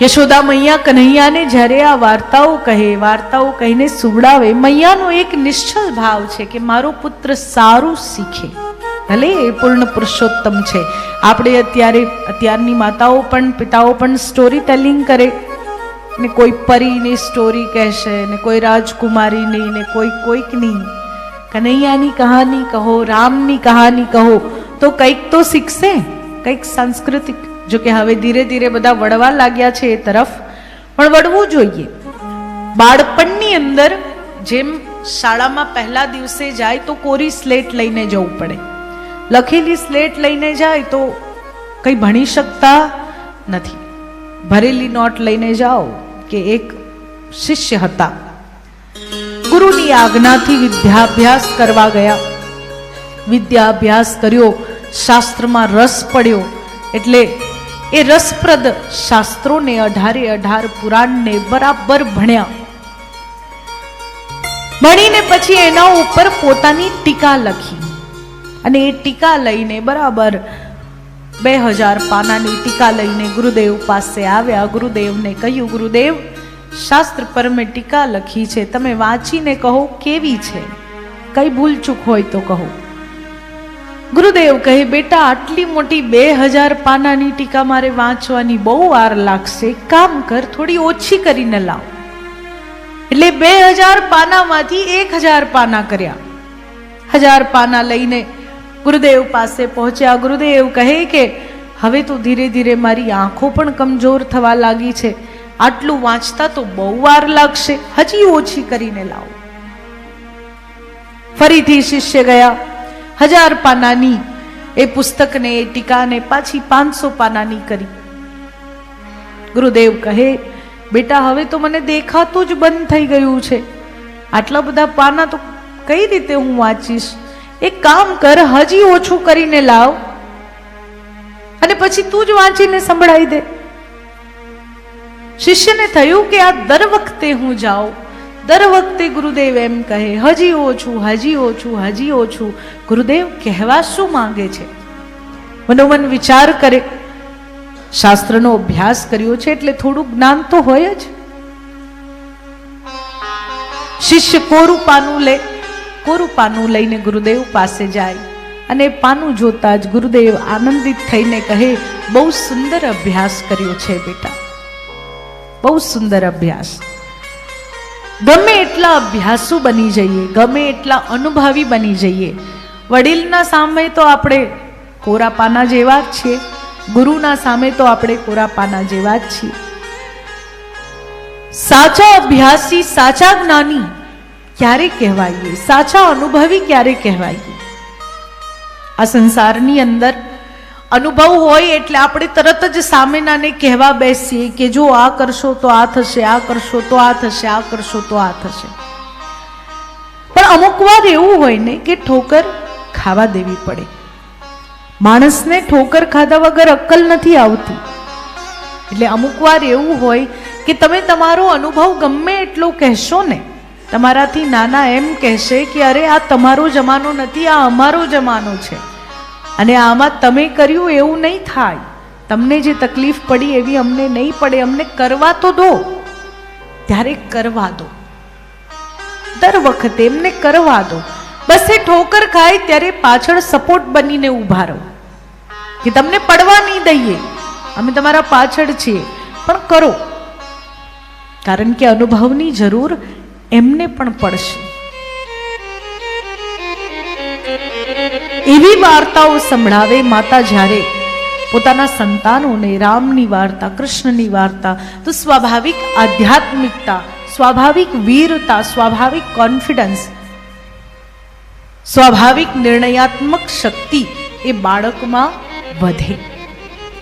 યશોદા મૈયા કન્હૈયાને જ્યારે આ વાર્તાઓ કહે, વાર્તાઓ કહીને સુવડાવે, મૈયાનો એક નિશ્ચલ ભાવ છે કે મારો પુત્ર સારું શીખે, ભલે એ પૂર્ણ પુરુષોત્તમ છે. આપણે અત્યારની માતાઓ પણ પિતાઓ પણ સ્ટોરી ટેલિંગ કરે ને કોઈ પરીની સ્ટોરી કહેશે ને કોઈ રાજકુમારીની ને કોઈકની. કનૈયાની કહાની કહો, રામની કહાની કહો તો કંઈક તો શીખશે, કંઈક સાંસ્કૃતિક. જો કે હવે ધીરે ધીરે બધા વળવા લાગ્યા છે એ તરફ, પણ વળવું જોઈએ. બાળપણની અંદર જેમ શાળામાં પહેલા દિવસે જાય તો કોરી સ્લેટ લઈને જવું પડે, લખેલી સ્લેટ લઈને જાય તો કંઈ ભણી શકતા નથી. ભરેલી નોટ લઈને જાઓ. કે એક શિષ્ય હતા, ગુરુની આજ્ઞાથી વિદ્યાભ્યાસ કરવા ગયા. વિદ્યાભ્યાસ કર્યો, શાસ્ત્રમાં રસ પડ્યો, એટલે એ રસપ્રદ શાસ્ત્રોને 18 પુરાણને બરાબર ભણ્યા. ભણીને પછી એના ઉપર પોતાની ટીકા લખી અને એ ટીકા લઈને બરાબર 2000 પાનાની ટીકા લઈને ગુરુદેવ પાસે આવ્યા. ગુરુદેવને કહ્યું, ગુરુદેવ શાસ્ત્ર પર મેં ટીકા લખી છે, તમે વાંચીને કહો કેવી છે, કઈ ભૂલચૂક હોય તો કહો. ગુરુદેવ કહે, બેટા આટલી મોટી 2000 પાનાની ટીકા મારે વાંચવાની બહુ વાર લાગશે, કામ કર થોડી ઓછી કરીને લાવ. એટલે 2000 પાનામાંથી 1000 પાના કર્યા. 1000 પાના લઈને ગુરુદેવ પાસે પહોંચ્યા. ગુરુદેવ કહે કે હવે તો ધીરે ધીરે મારી આંખો પણ કમજોર થવા લાગી છે, આટલું વાંચતા તો બહુ વાર લાગશે, હજી ઓછી કરીને લાવો. ફરીથી શિષ્ય ગયા, 1000 પાનાની એ પુસ્તકને એ ટીકાને પાછી 500 પાનાની કરી. ગુરુદેવ કહે, બેટા હવે તો મને દેખાતું જ બંધ થઈ ગયું છે, આટલા બધા પાના તો કઈ રીતે હું વાંચીશ, એક કામ કર હજી ઓછું કરીને લાવ અને પછી તું જ વાંચીને સંભળાવી દે. શિષ્યને થયું કે આ દર વખતે હું જાઉં, દર વખતે ગુરુદેવ એમ કહે હજી ઓછું, હજી ઓછું, હજી ઓછું. ગુરુદેવ કહેવા શું માંગે છે? મનોમન વિચાર કરે, શાસ્ત્રનો અભ્યાસ કર્યો છે એટલે થોડું જ્ઞાન તો હોય જ. શિષ્ય કોરું પાનું લે, કોરું પાનું લઈને ગુરુદેવ પાસે જાય અને પાનું જોતા જ ગુરુદેવ આનંદિત થઈને કહે, બહુ સુંદર અભ્યાસ કર્યો છે બેટા, બહુ સુંદર અભ્યાસ. ગમે એટલા અભ્યાસુ બની જઈએ, ગમે એટલા અનુભવી બની જઈએ, વડીલના સામે તો આપણે કોરા પાના જેવા જ છીએ, ગુરુના સામે તો આપણે કોરા પાના જેવા જ છીએ. સાચા અભ્યાસી, સાચા જ્ઞાની ક્યારે કહેવાઈએ, સાચા અનુભવી ક્યારે કહેવાઈએ? આ સંસારની અંદર અનુભવ હોય એટલે આપણે તરત જ સામેનાને કહેવા બેસીએ કે જો આ કરશો તો આ થશે, આ કરશો તો આ થશે, આ કરશો તો આ થશે. પણ અમુક વાર એવું હોય ને કે ઠોકર ખાવા દેવી પડે. માણસને ઠોકર ખાધા વગર અક્કલ નથી આવતી. એટલે અમુક વાર એવું હોય કે તમે તમારો અનુભવ ગમે એટલો કહેશો ને, તમારાથી નાના એમ કહેશે કે અરે આ તમારો જમાનો નથી, આ અમારો જમાનો છે અને આમાં તમે કર્યું એવું નહીં થાય, તમને જે તકલીફ પડી એવી અમને નહીં પડે, અમને કરવા તો દો. ત્યારે કરવા દો, દર વખતે એમને કરવા દો. બસ એ ઠોકર ખાય ત્યારે પાછળ સપોર્ટ બનીને ઊભા રહો કે તમને પડવા નહીં દઈએ, અમે તમારા પાછળ છીએ, પણ કરો. કારણ કે અનુભવની જરૂર એમને પણ પડશે. એવી વાર્તાઓ સંભળાવે માતા જ્યારે પોતાના સંતાનોને, રામની વાર્તા, કૃષ્ણની વાર્તા, તો સ્વાભાવિક આધ્યાત્મિકતા, સ્વાભાવિક વીરતા, સ્વાભાવિક કોન્ફિડન્સ, સ્વાભાવિક નિર્ણયાત્મક શક્તિ એ બાળકમાં વધે.